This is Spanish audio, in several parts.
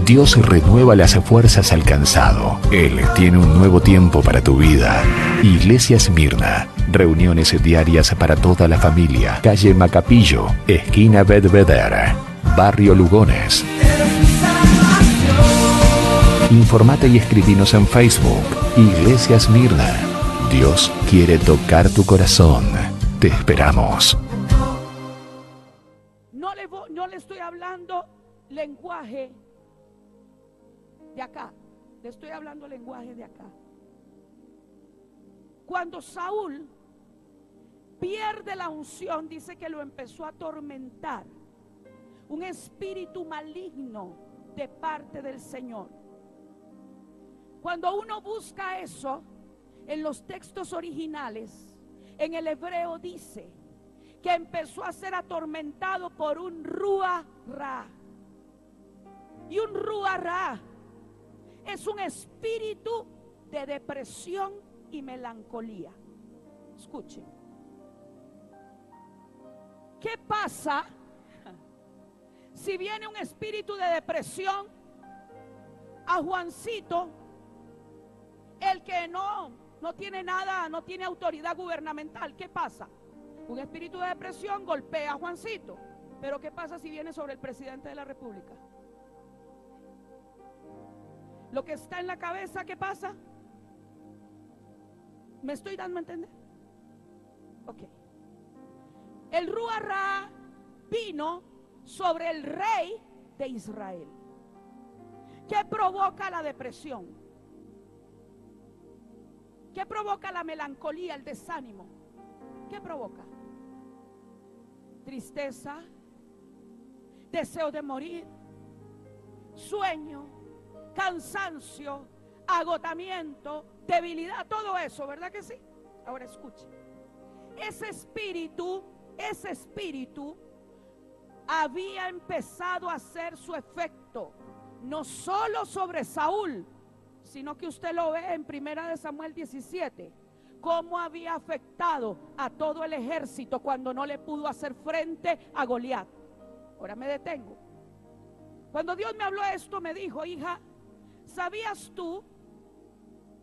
Dios renueva las fuerzas al cansado. Él tiene un nuevo tiempo para tu vida. Iglesia Esmirna. Reuniones diarias para toda la familia. Calle Macapillo, esquina Bedvedder, Barrio Lugones. Informate y escribinos en Facebook. Iglesia Esmirna. Dios quiere tocar tu corazón. Te esperamos. No le estoy hablando lenguaje de acá. Le estoy hablando lenguaje de acá. Cuando Saúl pierde la unción, dice que lo empezó a atormentar un espíritu maligno de parte del Señor. Cuando uno busca eso en los textos originales, en el hebreo dice que empezó a ser atormentado por un Ruach Ra. Y un Ruach Ra es un espíritu de depresión y melancolía. Escuchen. ¿Qué pasa si viene un espíritu de depresión a Juancito, el que no tiene nada, no tiene autoridad gubernamental? ¿Qué pasa? Un espíritu de depresión golpea a Juancito. Pero ¿qué pasa si viene sobre el presidente de la República? Lo que está en la cabeza, ¿qué pasa? ¿Me estoy dando a entender? Ok. El Ruach Ra vino sobre el rey de Israel. ¿Qué provoca la depresión? ¿Qué provoca la melancolía, el desánimo? ¿Qué provoca? Tristeza, deseo de morir, sueño, cansancio, agotamiento, debilidad, todo eso, ¿verdad que sí? Ahora escuche. Ese espíritu había empezado a hacer su efecto, no solo sobre Saúl, sino que usted lo ve en 1 Samuel 17, cómo había afectado a todo el ejército cuando no le pudo hacer frente a Goliat. Ahora me detengo. Cuando Dios me habló esto, me dijo: hija, ¿sabías tú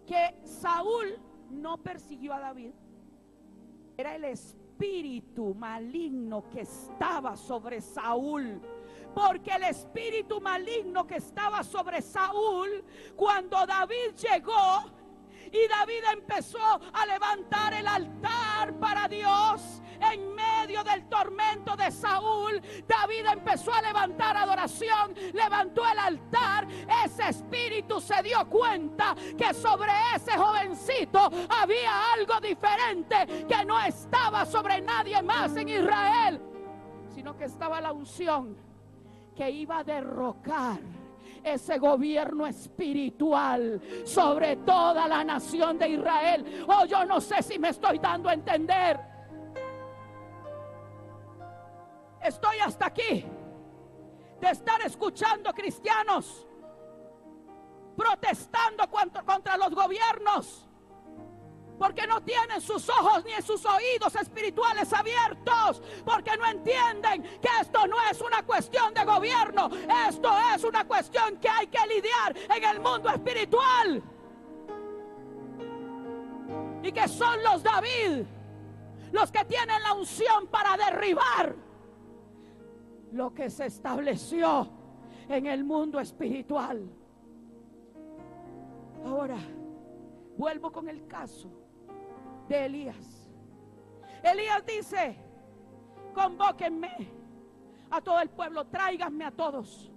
que Saúl no persiguió a David? Era el espíritu maligno que estaba sobre Saúl. Porque el espíritu maligno que estaba sobre Saúl, cuando David llegó y David empezó a levantar el altar para Dios en medio del tormento de Saúl, David empezó a levantar adoración, levantó el altar. Ese espíritu se dio cuenta que sobre ese jovencito había algo diferente, que no estaba sobre nadie más en Israel, sino que estaba la unción que iba a derrocar ese gobierno espiritual sobre toda la nación de Israel. Oh, yo no sé si me estoy dando a entender. Estoy hasta aquí de estar escuchando cristianos protestando contra los gobiernos, porque no tienen sus ojos ni sus oídos espirituales abiertos, porque no entienden que esto no es una cuestión de gobierno, esto es una cuestión que hay que lidiar en el mundo espiritual, y que son los David los que tienen la unción para derribar lo que se estableció en el mundo espiritual. Ahora vuelvo con el caso de Elías. Elías dice: convóquenme a todo el pueblo, tráiganme a todos.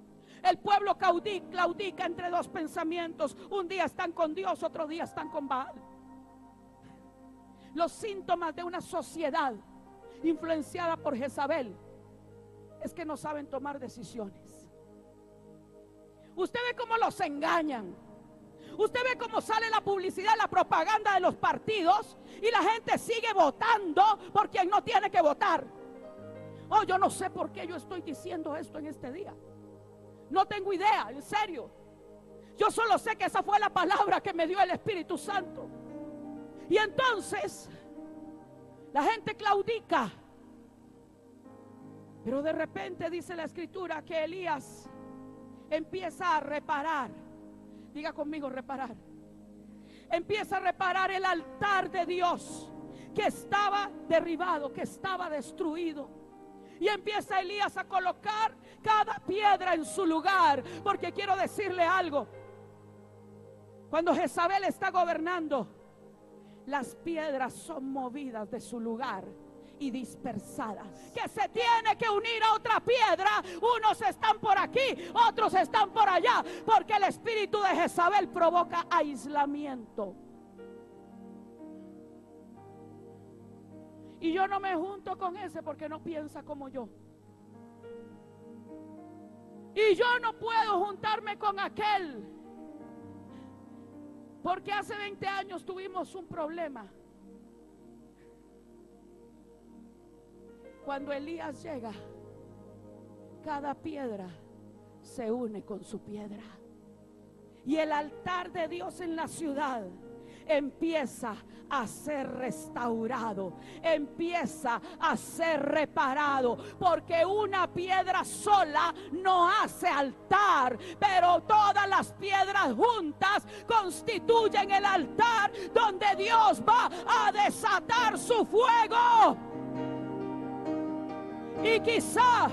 El pueblo claudica entre dos pensamientos: un día están con Dios, otro día están con Baal. Los síntomas de una sociedad influenciada por Jezabel es que no saben tomar decisiones. Usted ve cómo los engañan. Usted ve cómo sale la publicidad, la propaganda de los partidos, y la gente sigue votando por quien no tiene que votar. Oh, yo no sé por qué yo estoy diciendo esto en este día. No tengo idea, en serio. Yo solo sé que esa fue la palabra que me dio el Espíritu Santo. Y entonces la gente claudica. Pero de repente dice la Escritura que Elías empieza a reparar. Diga conmigo, reparar. Empieza a reparar el altar de Dios que estaba derribado, que estaba destruido. Y empieza Elías a colocar cada piedra en su lugar. Porque quiero decirle algo: cuando Jezabel está gobernando, las piedras son movidas de su lugar y dispersadas. Que se tiene que unir a otra piedra. Unos están por aquí, otros están por allá, porque el espíritu de Jezabel provoca aislamiento. Y yo no me junto con ese porque no piensa como yo. Y yo no puedo juntarme con aquel porque hace 20 años tuvimos un problema. Cuando Elías llega, cada piedra se une con su piedra. Y el altar de Dios en la ciudad empieza a ser restaurado, empieza a ser reparado, porque una piedra sola no hace altar, pero todas las piedras juntas constituyen el altar donde Dios va a desatar su fuego. Y quizá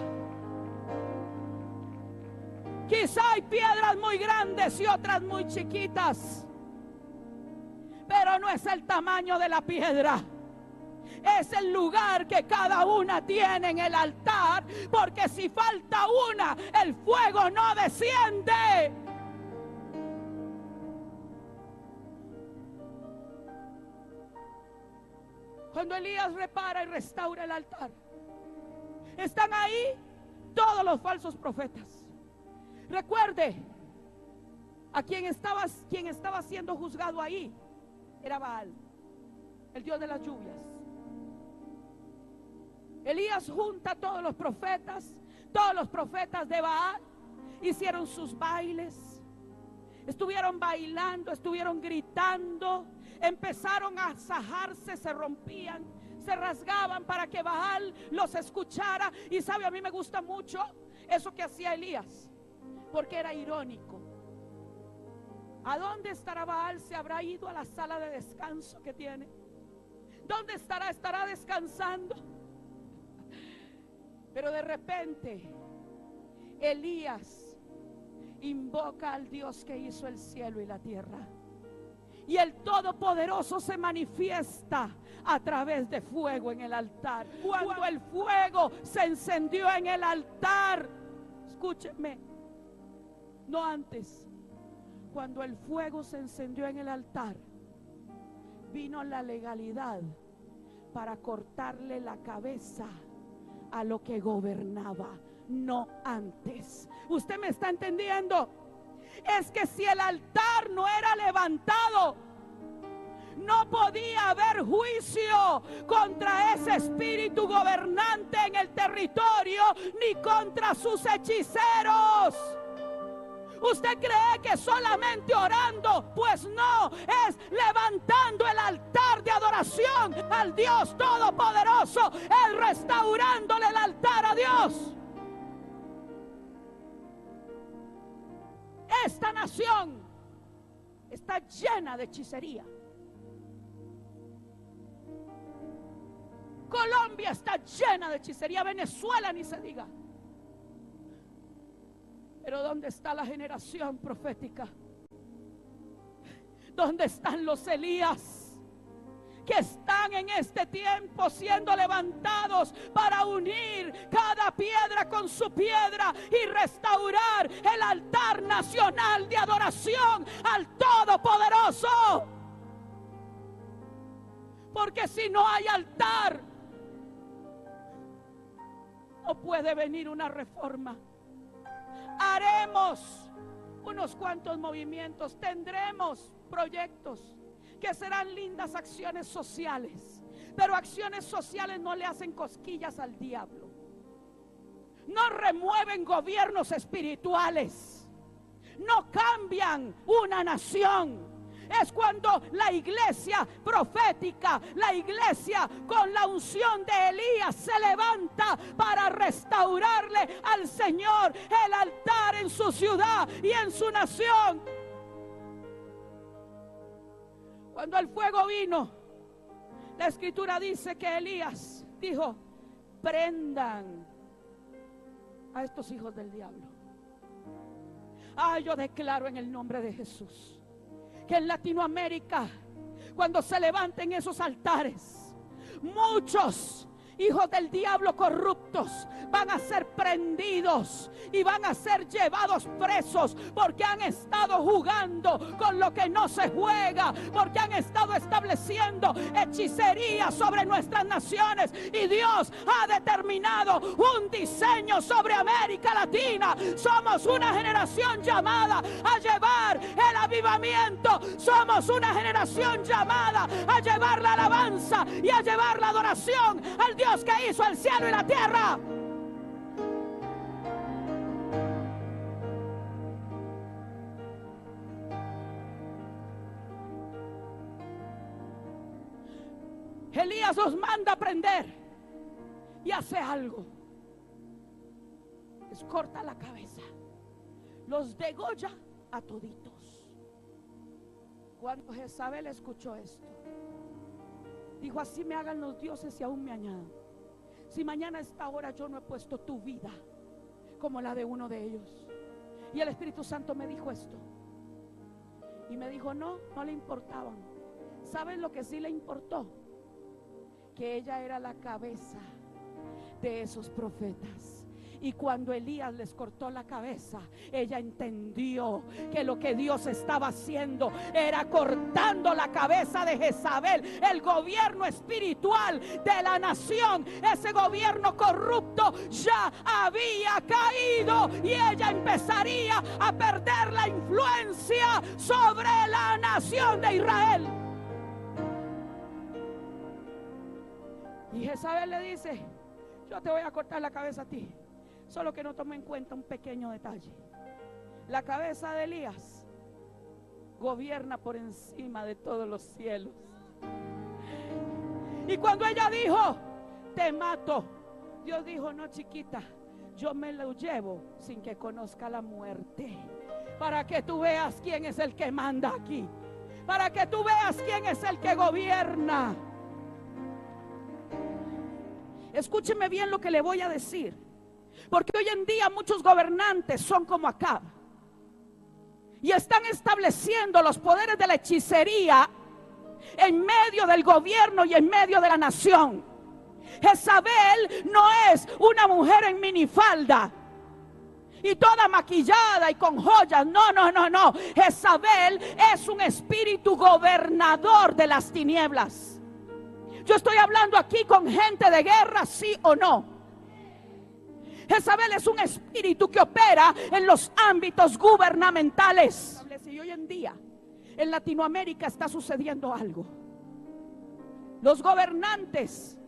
hay piedras muy grandes y otras muy chiquitas, pero no es el tamaño de la piedra, es el lugar que cada una tiene en el altar, porque si falta una, el fuego no desciende. Cuando Elías repara y restaura el altar, están ahí todos los falsos profetas. Recuerde, a quien estaba siendo juzgado ahí era Baal, el dios de las lluvias. Elías junta a todos los profetas de Baal, hicieron sus bailes, estuvieron bailando, estuvieron gritando, empezaron a sajarse, se rompían, se rasgaban para que Baal los escuchara. Y sabe, a mí me gusta mucho eso que hacía Elías, porque era irónico. ¿A dónde estará Baal? ¿Se habrá ido a la sala de descanso que tiene? ¿Dónde estará? ¿Estará descansando? Pero de repente Elías invoca al Dios que hizo el cielo y la tierra, y el Todopoderoso se manifiesta a través de fuego en el altar. Cuando el fuego se encendió en el altar, escúcheme, no antes. Cuando el fuego se encendió en el altar, vino la legalidad para cortarle la cabeza a lo que gobernaba, no antes. ¿Usted me está entendiendo? Es que si el altar no era levantado, no podía haber juicio contra ese espíritu gobernante en el territorio, ni contra sus hechiceros. ¿Usted cree que solamente orando? Pues no, es levantando el altar de adoración al Dios Todopoderoso, es restaurándole el altar a Dios. Esta nación está llena de hechicería. Colombia está llena de hechicería, Venezuela ni se diga. Pero ¿dónde está la generación profética? ¿Dónde están los Elías que están en este tiempo siendo levantados para unir cada piedra con su piedra y restaurar el altar nacional de adoración al Todopoderoso? Porque si no hay altar, no puede venir una reforma. Haremos unos cuantos movimientos, tendremos proyectos que serán lindas acciones sociales, pero acciones sociales no le hacen cosquillas al diablo, no remueven gobiernos espirituales, no cambian una nación, Es cuando la iglesia profética, la iglesia con la unción de Elías se levanta para restaurarle al Señor el altar en su ciudad y en su nación. Cuando el fuego vino, la escritura dice que Elías dijo: prendan a estos hijos del diablo. Yo declaro en el nombre de Jesús que en Latinoamérica, cuando se levanten esos altares, muchos hijos del diablo corruptos van a ser prendidos y van a ser llevados presos, porque han estado jugando con lo que no se juega, porque han estado estableciendo hechicería sobre nuestras naciones, y Dios ha determinado un diseño sobre América Latina. Somos una generación llamada a llevar el avivamiento, somos una generación llamada a llevar la alabanza y a llevar la adoración al Dios que hizo el cielo y la tierra. Elías los manda a prender y hace algo. Les corta la cabeza, los degolla a toditos. Cuando Jezabel escuchó esto, dijo: así me hagan los dioses y aún me añadan. Si mañana a esta hora yo no he puesto tu vida como la de uno de ellos. Y el Espíritu Santo me dijo esto. Y me dijo: no le importaban. ¿Saben lo que sí le importó? Que ella era la cabeza de esos profetas. Y cuando Elías les cortó la cabeza, ella entendió que lo que Dios estaba haciendo era cortando la cabeza de Jezabel, el gobierno espiritual de la nación. Ese gobierno corrupto ya había caído y ella empezaría a perder la influencia sobre la nación de Israel. Y Jezabel le dice: yo te voy a cortar la cabeza a ti, solo que no tome en cuenta un pequeño detalle. La cabeza de Elías gobierna por encima de todos los cielos. Y cuando ella dijo: te mato, Dios dijo: no, chiquita, yo me lo llevo sin que conozca la muerte, para que tú veas quién es el que manda aquí, para que tú veas quién es el que gobierna. Escúcheme bien lo que le voy a decir, porque hoy en día muchos gobernantes son como Acab y están estableciendo los poderes de la hechicería en medio del gobierno y en medio de la nación. Jezabel no es una mujer en minifalda y toda maquillada y con joyas. No. Jezabel es un espíritu gobernador de las tinieblas. Yo estoy hablando aquí con gente de guerra, ¿sí o no? Jezabel es un espíritu que opera en los ámbitos gubernamentales. Y hoy en día en Latinoamérica está sucediendo algo. Los gobernantes,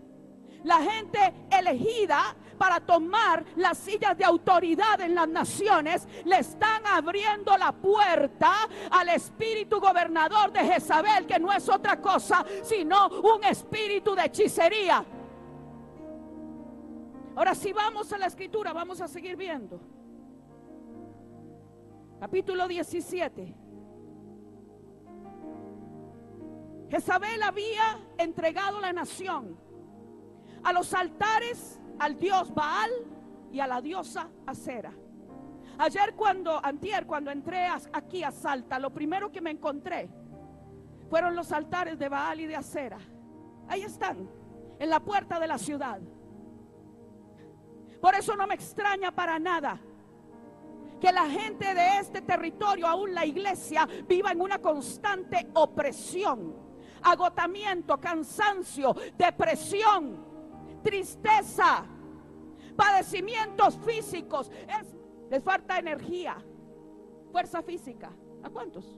la gente elegida para tomar las sillas de autoridad en las naciones, le están abriendo la puerta al espíritu gobernador de Jezabel, que no es otra cosa sino un espíritu de hechicería. Ahora, si vamos a la escritura, vamos a seguir viendo. Capítulo 17. Jezabel había entregado la nación a los altares, al dios Baal y a la diosa Acera. Antier cuando entré aquí a Salta, lo primero que me encontré fueron los altares de Baal y de Acera. Ahí están, en la puerta de la ciudad. Por eso no me extraña para nada que la gente de este territorio, aún la iglesia, viva en una constante opresión, agotamiento, cansancio, depresión, tristeza, padecimientos físicos. Les falta energía, fuerza física. ¿A cuántos?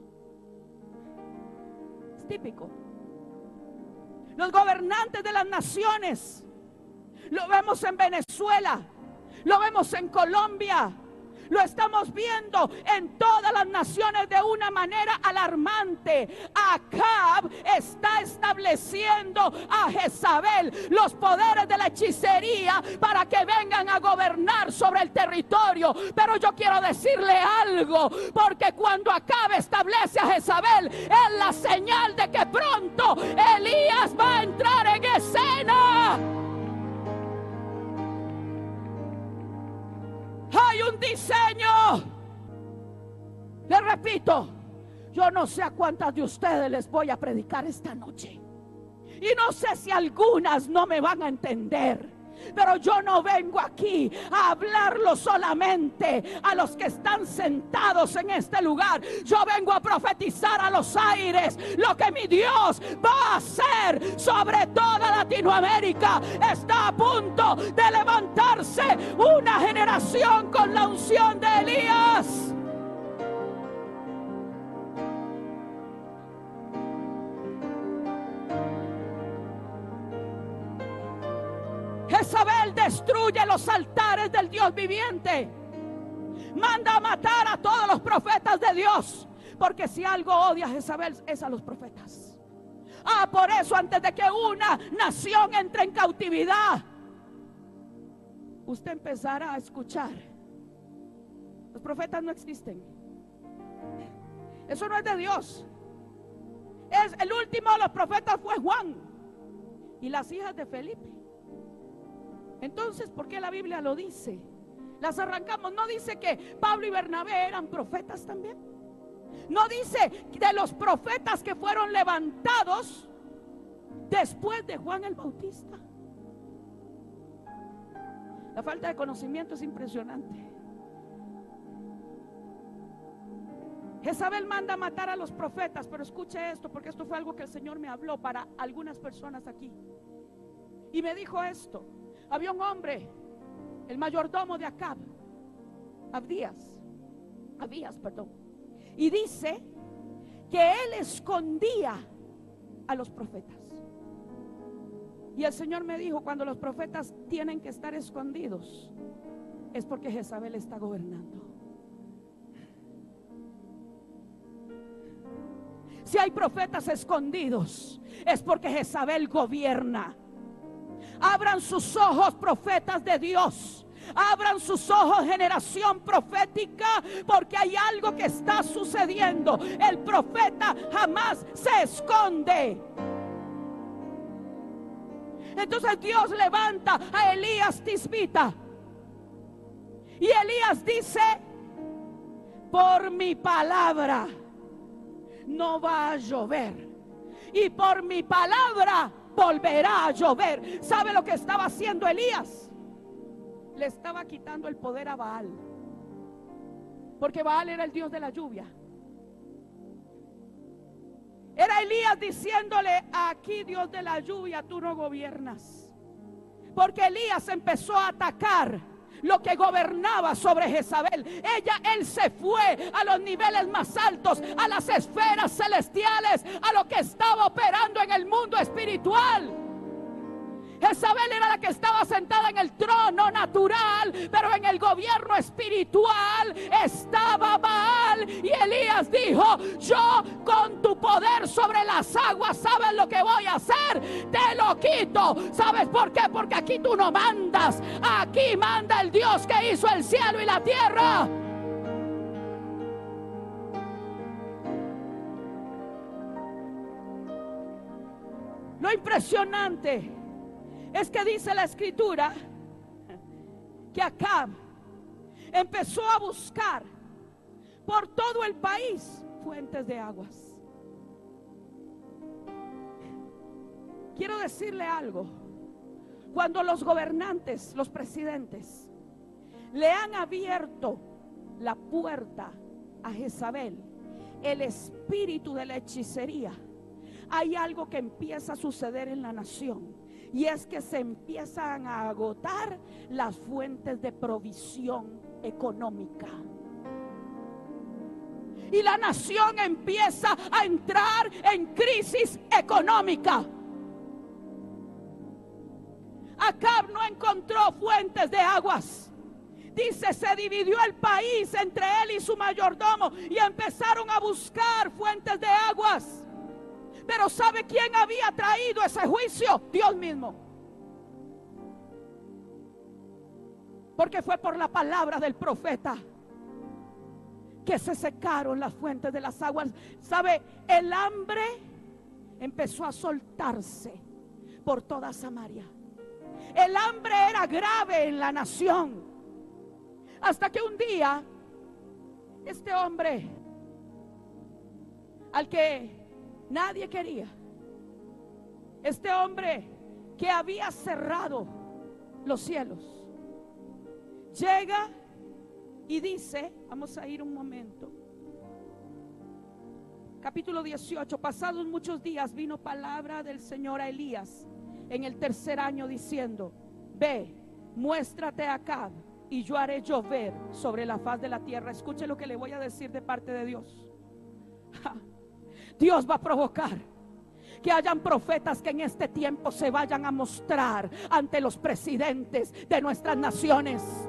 Es típico. Los gobernantes de las naciones, lo vemos en Venezuela, lo vemos en Colombia, Lo estamos viendo en todas las naciones de una manera alarmante. Acab está estableciendo a Jezabel los poderes de la hechicería para que vengan a gobernar sobre el territorio. Pero yo quiero decirle algo, porque cuando Acab establece a Jezabel, es la señal de que pronto Elías va a entrar en escena. Hay un diseño. Les repito, yo no sé a cuántas de ustedes les voy a predicar esta noche, y no sé si algunas no me van a entender. Pero yo no vengo aquí a hablarlo solamente a los que están sentados en este lugar. Yo vengo a profetizar a los aires lo que mi Dios va a hacer sobre toda Latinoamérica. Está a punto de levantarse una generación con la unción de Elías. Jezabel destruye los altares del Dios viviente. Manda a matar a todos los profetas de Dios. Porque si algo odia a Jezabel es a los profetas. Por eso antes de que una nación entre en cautividad, usted empezará a escuchar: los profetas no existen. Eso no es de Dios. El último de los profetas fue Juan y las hijas de Felipe. Entonces, ¿por qué la Biblia lo dice? Las arrancamos. ¿No dice que Pablo y Bernabé eran profetas también? ¿No dice de los profetas que fueron levantados después de Juan el Bautista? La falta de conocimiento es impresionante. Jezabel manda a matar a los profetas, pero escuche esto, porque esto fue algo que el Señor me habló para algunas personas aquí. Y me dijo esto: había un hombre, el mayordomo de Acab, Abías, y dice que él escondía a los profetas. Y el Señor me dijo: cuando los profetas tienen que estar escondidos, es porque Jezabel está gobernando. Si hay profetas escondidos, es porque Jezabel gobierna. Abran sus ojos, profetas de Dios. Abran sus ojos, generación profética, porque hay algo que está sucediendo. El profeta jamás se esconde. Entonces Dios levanta a Elías Tisbita, y Elías dice: por mi palabra no va a llover, y por mi palabra volverá a llover. ¿Sabe lo que estaba haciendo Elías? Le estaba quitando el poder a Baal, porque Baal era el dios de la lluvia. Era Elías diciéndole: aquí, Dios de la lluvia, tú no gobiernas. Porque Elías empezó a atacar lo que gobernaba sobre Jezabel. Él se fue a los niveles más altos, a las esferas celestiales, a lo que estaba operando en el mundo espiritual. Jezabel era la que estaba sentada en el trono natural, pero en el gobierno espiritual estaba Baal. Y Elías dijo: yo con tu poder sobre las aguas, ¿sabes lo que voy a hacer? Te lo quito. ¿Sabes por qué? Porque aquí tú no mandas. Aquí manda el Dios que hizo el cielo y la tierra. Lo impresionante es que dice la escritura que Acab empezó a buscar por todo el país fuentes de aguas. Quiero decirle algo: cuando los gobernantes, los presidentes, le han abierto la puerta a Jezabel, el espíritu de la hechicería, hay algo que empieza a suceder en la nación. Y es que se empiezan a agotar las fuentes de provisión económica. Y la nación empieza a entrar en crisis económica. Acab no encontró fuentes de aguas. Dice, se dividió el país entre él y su mayordomo y empezaron a buscar fuentes de aguas. Pero ¿sabe quién había traído ese juicio? Dios mismo. Porque fue por la palabra del profeta que se secaron las fuentes de las aguas. ¿Sabe? El hambre empezó a soltarse por toda Samaria. El hambre era grave en la nación. Hasta que un día, este hombre, al que nadie quería, este hombre que había cerrado los cielos, llega y dice, vamos a ir un momento, capítulo 18, pasados muchos días vino palabra del Señor a Elías en el tercer año diciendo, ve, muéstrate a Acab y yo haré llover sobre la faz de la tierra. Escuche lo que le voy a decir de parte de Dios. Dios va a provocar que hayan profetas que en este tiempo se vayan a mostrar ante los presidentes de nuestras naciones.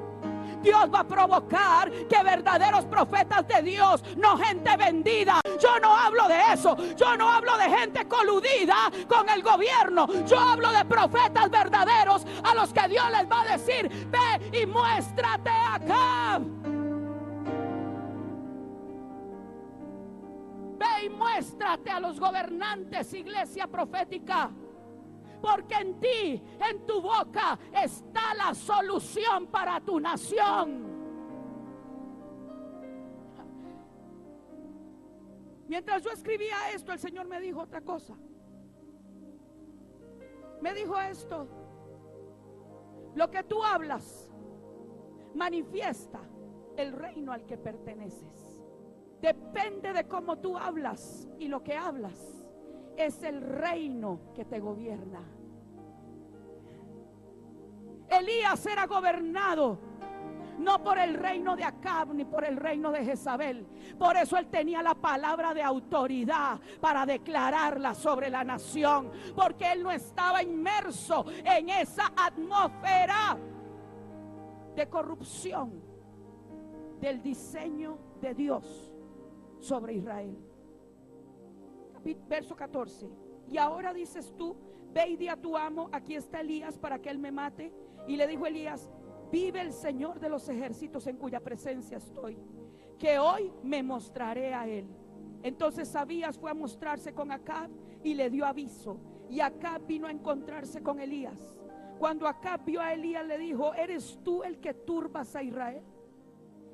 Dios va a provocar que verdaderos profetas de Dios, no gente vendida. Yo no hablo de eso. Yo no hablo de gente coludida con el gobierno. Yo hablo de profetas verdaderos a los que Dios les va a decir, ve y muéstrate acá. Ve y muéstrate a los gobernantes, iglesia profética. Porque en ti, en tu boca, está la solución para tu nación. Mientras yo escribía esto, el Señor me dijo otra cosa. Me dijo esto: lo que tú hablas manifiesta el reino al que perteneces. Depende de cómo tú hablas, y lo que hablas es el reino que te gobierna. Elías era gobernado no por el reino de Acab ni por el reino de Jezabel. Por eso él tenía la palabra de autoridad para declararla sobre la nación, porque él no estaba inmerso en esa atmósfera de corrupción del diseño de Dios sobre Israel. Verso 14. Y ahora dices tú, ve y di a tu amo, aquí está Elías para que él me mate. Y le dijo Elías, vive el Señor de los ejércitos en cuya presencia estoy, que hoy me mostraré a él. Entonces Abías fue a mostrarse con Acab y le dio aviso, y Acab vino a encontrarse con Elías. Cuando Acab vio a Elías, le dijo, ¿eres tú el que turbas a Israel?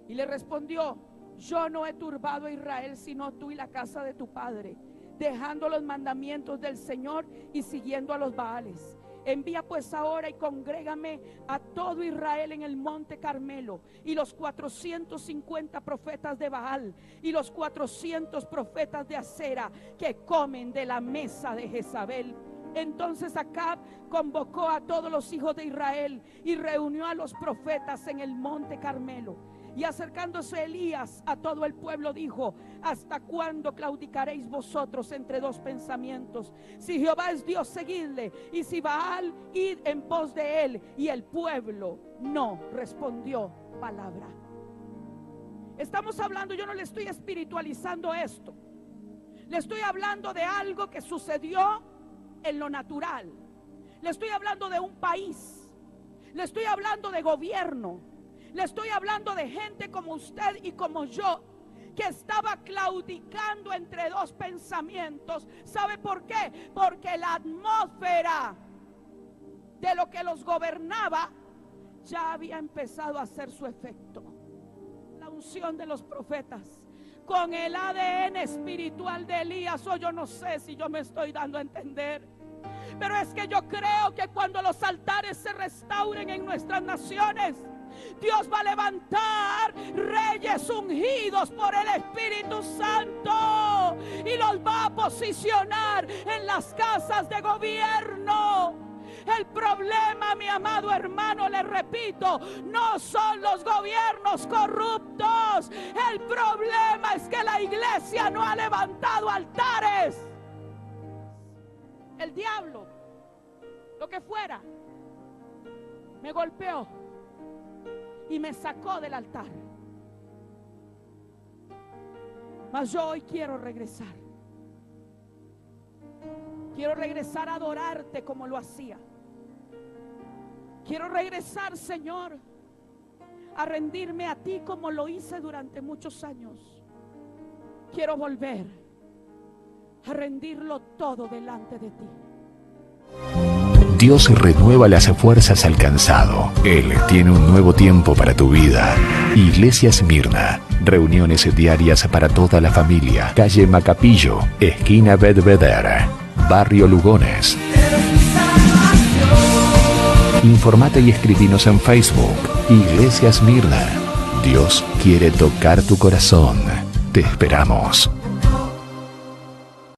Y le respondió, yo no he turbado a Israel, sino tú y la casa de tu padre, dejando los mandamientos del Señor y siguiendo a los Baales. Envía pues ahora y congrégame a todo Israel en el monte Carmelo, y los 450 profetas de Baal y los 400 profetas de Acera que comen de la mesa de Jezabel. Entonces Acab convocó a todos los hijos de Israel y reunió a los profetas en el monte Carmelo. Y acercándose Elías a todo el pueblo dijo, ¿hasta cuándo claudicaréis vosotros entre dos pensamientos? Si Jehová es Dios, seguidle, y si Baal, id en pos de él. Y el pueblo no respondió palabra. Estamos hablando, yo no le estoy espiritualizando esto, le estoy hablando de algo que sucedió en lo natural. Le estoy hablando de un país, le estoy hablando de gobierno, le estoy hablando de gente como usted y como yo, que estaba claudicando entre dos pensamientos. ¿Sabe por qué? Porque la atmósfera de lo que los gobernaba ya había empezado a hacer su efecto. La unción de los profetas con el ADN espiritual de Elías. O yo no sé si yo me estoy dando a entender, pero es que yo creo que cuando los altares se restauren en nuestras naciones, Dios va a levantar reyes ungidos por el Espíritu Santo y los va a posicionar en las casas de gobierno. El problema, mi amado hermano, le repito, no son los gobiernos corruptos. El problema es que la iglesia no ha levantado altares. El diablo, lo que fuera, me golpeó. y me sacó del altar. Mas yo hoy quiero regresar. Quiero regresar a adorarte como lo hacía. Quiero regresar, Señor, a rendirme a ti como lo hice durante muchos años. Quiero volver a rendirlo todo delante de ti. Dios renueva las fuerzas al cansado. Él tiene un nuevo tiempo para tu vida. Iglesia Esmirna. Reuniones diarias para toda la familia. Calle Macapillo, esquina Bedvedere, Barrio Lugones. Informate y escribinos en Facebook. Iglesia Esmirna. Dios quiere tocar tu corazón. Te esperamos.